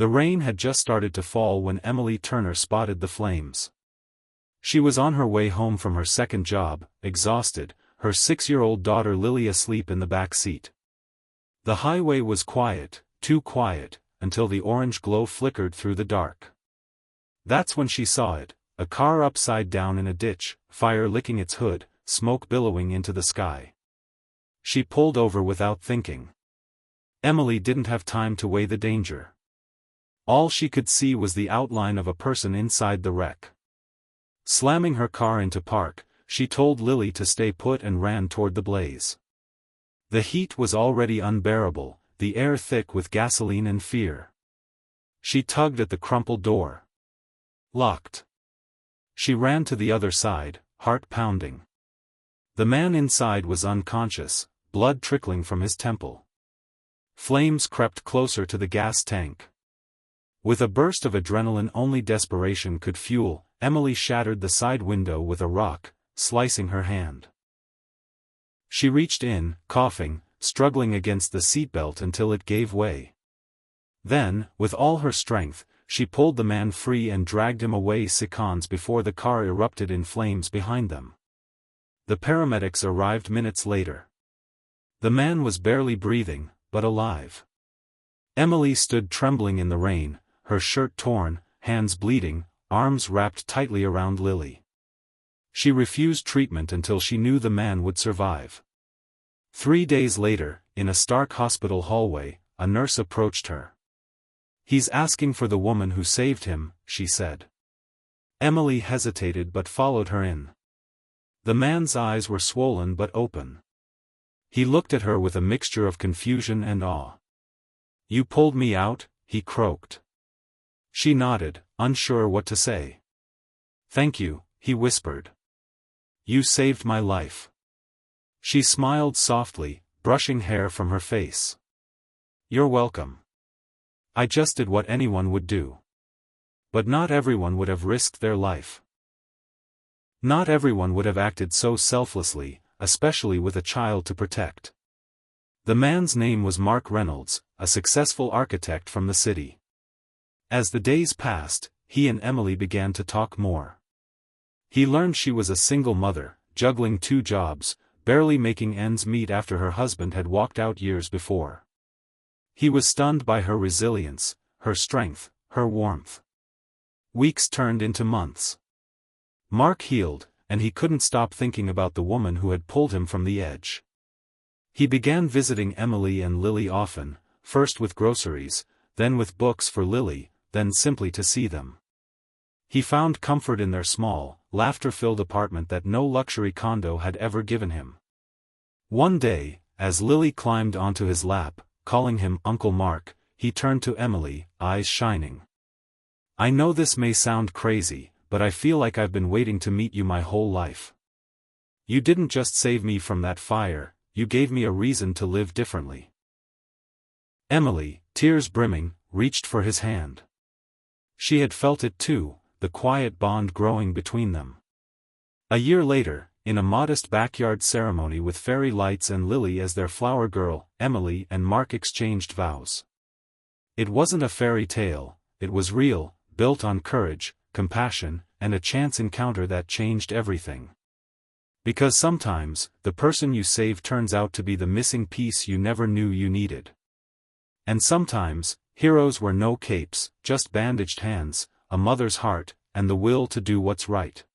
The rain had just started to fall when Emily Turner spotted the flames. She was on her way home from her second job, exhausted, her 6-year-old daughter Lily asleep in the back seat. The highway was quiet, too quiet, until the orange glow flickered through the dark. That's when she saw it, a car upside down in a ditch, fire licking its hood, smoke billowing into the sky. She pulled over without thinking. Emily didn't have time to weigh the danger. All she could see was the outline of a person inside the wreck. Slamming her car into park, she told Lily to stay put and ran toward the blaze. The heat was already unbearable, the air thick with gasoline and fear. She tugged at the crumpled door. Locked. She ran to the other side, heart pounding. The man inside was unconscious, blood trickling from his temple. Flames crept closer to the gas tank. With a burst of adrenaline only desperation could fuel, Emily shattered the side window with a rock, slicing her hand. She reached in, coughing, struggling against the seatbelt until it gave way. Then, with all her strength, she pulled the man free and dragged him away seconds before the car erupted in flames behind them. The paramedics arrived minutes later. The man was barely breathing, but alive. Emily stood trembling in the rain, her shirt torn, hands bleeding, arms wrapped tightly around Lily. She refused treatment until she knew the man would survive. 3 days later, in a stark hospital hallway, a nurse approached her. "He's asking for the woman who saved him," she said. Emily hesitated but followed her in. The man's eyes were swollen but open. He looked at her with a mixture of confusion and awe. "You pulled me out?" he croaked. She nodded, unsure what to say. "Thank you," he whispered. "You saved my life." She smiled softly, brushing hair from her face. "You're welcome. I just did what anyone would do. But not everyone would have risked their life. Not everyone would have acted so selflessly, especially with a child to protect." The man's name was Mark Reynolds, a successful architect from the city. As the days passed, he and Emily began to talk more. He learned she was a single mother, juggling 2 jobs, barely making ends meet after her husband had walked out years before. He was stunned by her resilience, her strength, her warmth. Weeks turned into months. Mark healed, and he couldn't stop thinking about the woman who had pulled him from the edge. He began visiting Emily and Lily often, first with groceries, then with books for Lily, then simply to see them. He found comfort in their small, laughter-filled apartment that no luxury condo had ever given him. One day, as Lily climbed onto his lap, calling him Uncle Mark, he turned to Emily, eyes shining. "I know this may sound crazy, but I feel like I've been waiting to meet you my whole life. You didn't just save me from that fire, you gave me a reason to live differently." Emily, tears brimming, reached for his hand. She had felt it too, the quiet bond growing between them. A year later, in a modest backyard ceremony with fairy lights and Lily as their flower girl, Emily and Mark exchanged vows. It wasn't a fairy tale, it was real, built on courage, compassion, and a chance encounter that changed everything. Because sometimes, the person you save turns out to be the missing piece you never knew you needed. And sometimes, heroes were no capes, just bandaged hands, a mother's heart, and the will to do what's right.